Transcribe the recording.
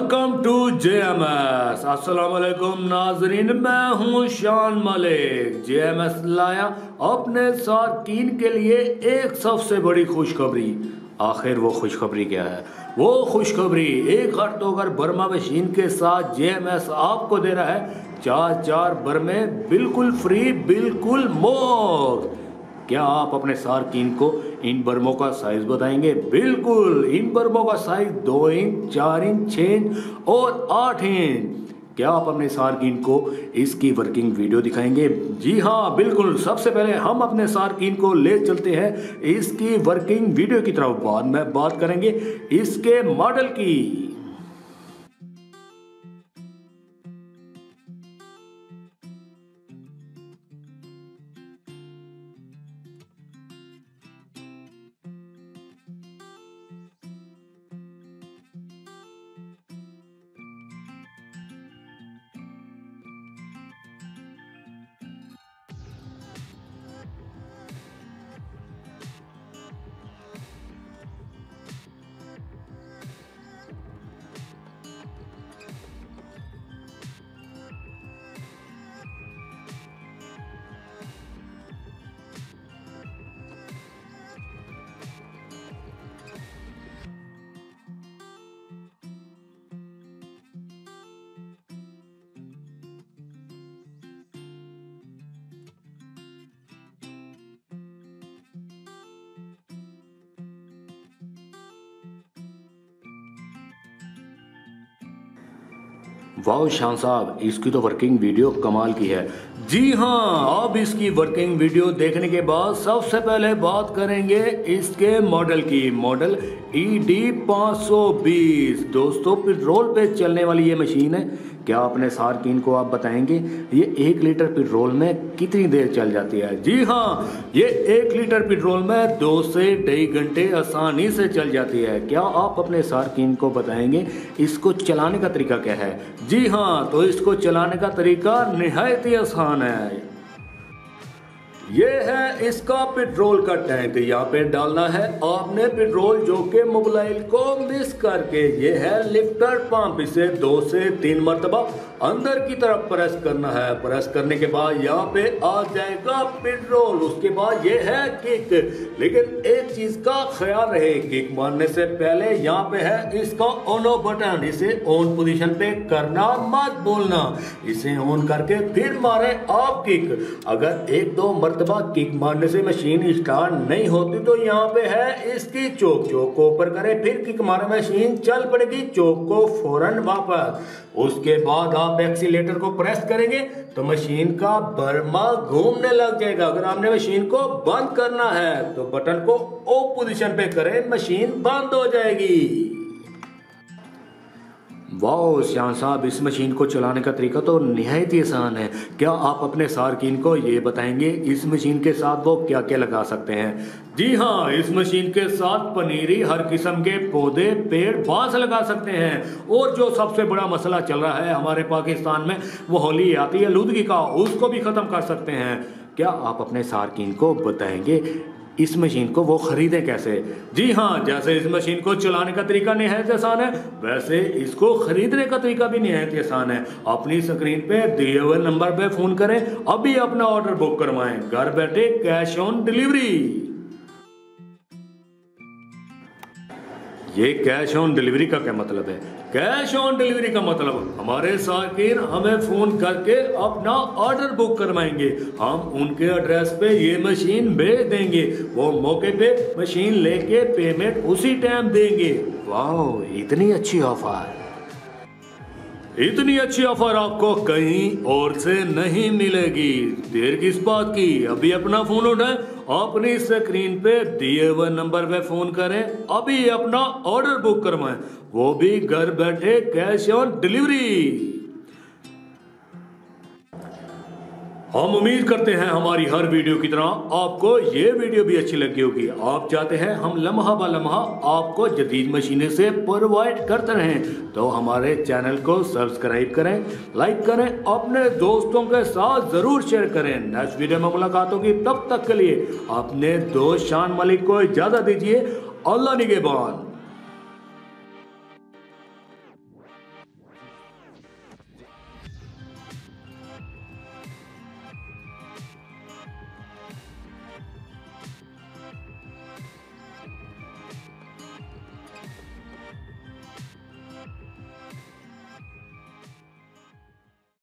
Welcome to JMS। अस्सलाम वालेकुम नाजरीन, मैं हूं शान मलिक। JMS लाया अपने सार्कीन के लिए एक सबसे बड़ी खुशखबरी। आखिर वो खुशखबरी क्या है? वो खुशखबरी 1 अक्टूबर बर्मा मशीन के साथ JMS आपको दे रहा है 4 बर्मे बिल्कुल फ्री, बिल्कुल मुफ्त। क्या आप अपने सार्कीन को इन बर्मों का साइज बताएंगे? बिल्कुल, इन बर्मों का साइज 2 इंच, 4 इंच, 6 इंच और 8 इंच। क्या आप अपने सार्कीन को इसकी वर्किंग वीडियो दिखाएंगे? जी हाँ, बिल्कुल। सबसे पहले हम अपने सार्कीन को ले चलते हैं इसकी वर्किंग वीडियो की तरफ। बाद में बात करेंगे इसके मॉडल की। वाह शान साहब, इसकी तो वर्किंग वीडियो कमाल की है। जी हाँ, अब इसकी वर्किंग वीडियो देखने के बाद सबसे पहले बात करेंगे इसके मॉडल की। Model ED 520। दोस्तों, पेट्रोल पे चलने वाली ये मशीन है। क्या अपने सार्कीन को आप बताएंगे ये 1 लीटर पेट्रोल में कितनी देर चल जाती है? जी हाँ, ये 1 लीटर पेट्रोल में 2 से 2.5 घंटे आसानी से चल जाती है। क्या आप अपने सार्कीन को बताएंगे इसको चलाने का तरीका क्या है? जी हाँ, तो इसको चलाने का तरीका निहायत ही आसान है। ये है इसका पेट्रोल का टैंक। यहाँ पे डालना है आपने पेट्रोल, जो कि मोबाइल को मिस करके। ये है लिफ्टर पंप। इसे 2 से 3 मरतबा अंदर की तरफ प्रेस करना है। प्रेस करने के बाद यहाँ पे आ जाएगा पेट्रोल। उसके बाद ये है किक। लेकिन एक चीज का ख्याल रहे, किक मारने से पहले यहाँ पे है इसका ऑन ऑफ बटन। इसे ऑन पोजीशन पे करना मत भूलना। इसे ऑन करके फिर मारे आप किक। अगर 1-2 मरतबा किक मारने से मशीन स्टार्ट नहीं होती तो यहाँ पे है इसकी चोक। चोक को ऊपर करें, फिर किक मारे, मशीन चल पड़ेगी। चोक को फौरन वापस। उसके बाद आप एक्सीलेटर को प्रेस करेंगे तो मशीन का बर्मा घूमने लग जाएगा। अगर आपने मशीन को बंद करना है तो बटन को ऑफ पोजीशन पे करें, मशीन बंद हो जाएगी। वाह श्याम साहब, इस मशीन को चलाने का तरीका तो निहायत ही आसान है। क्या आप अपने सार्कीन को ये बताएंगे इस मशीन के साथ वो क्या क्या लगा सकते हैं? जी हाँ, इस मशीन के साथ पनीरी, हर किस्म के पौधे, पेड़, बांस लगा सकते हैं। और जो सबसे बड़ा मसला चल रहा है हमारे पाकिस्तान में, वो होली आती है आलूदगी का, उसको भी खत्म कर सकते हैं। क्या आप अपने सार्कीन को बताएंगे इस मशीन को वो खरीदें कैसे? जी हाँ, जैसे इस मशीन को चलाने का तरीका निहायत आसान है, वैसे इसको खरीदने का तरीका भी निहायत आसान है। अपनी स्क्रीन पे दिए हुए नंबर पे फोन करें, अभी अपना ऑर्डर बुक करवाएं, घर बैठे कैश ऑन डिलीवरी। ये कैश ऑन डिलीवरी का क्या मतलब है? कैश ऑन डिलीवरी का मतलब हमारे सार्कीन हमें फोन करके अपना ऑर्डर बुक करवाएंगे। हम उनके एड्रेस पे ये मशीन भेज देंगे। वो मौके पे मशीन लेके पेमेंट उसी टाइम देंगे। वाह, इतनी अच्छी ऑफर! इतनी अच्छी ऑफर आपको कहीं और से नहीं मिलेगी। देर किस बात की? अभी अपना फोन उठाएं, अपनी स्क्रीन पे दिए हुए नंबर पे फोन करें, अभी अपना ऑर्डर बुक करवाएं, वो भी घर बैठे कैश ऑन डिलीवरी। हम उम्मीद करते हैं हमारी हर वीडियो की तरह आपको ये वीडियो भी अच्छी लगी होगी। आप चाहते हैं हम लम्हा ब लम्हा आपको जदीद मशीनें से प्रोवाइड करते रहें, तो हमारे चैनल को सब्सक्राइब करें, लाइक करें, अपने दोस्तों के साथ जरूर शेयर करें। नेक्स्ट वीडियो में मुलाकात होगी, तब तक के लिए अपने दोस्त शान मलिक को इजाजत दीजिए। अल्लाह निगहबान।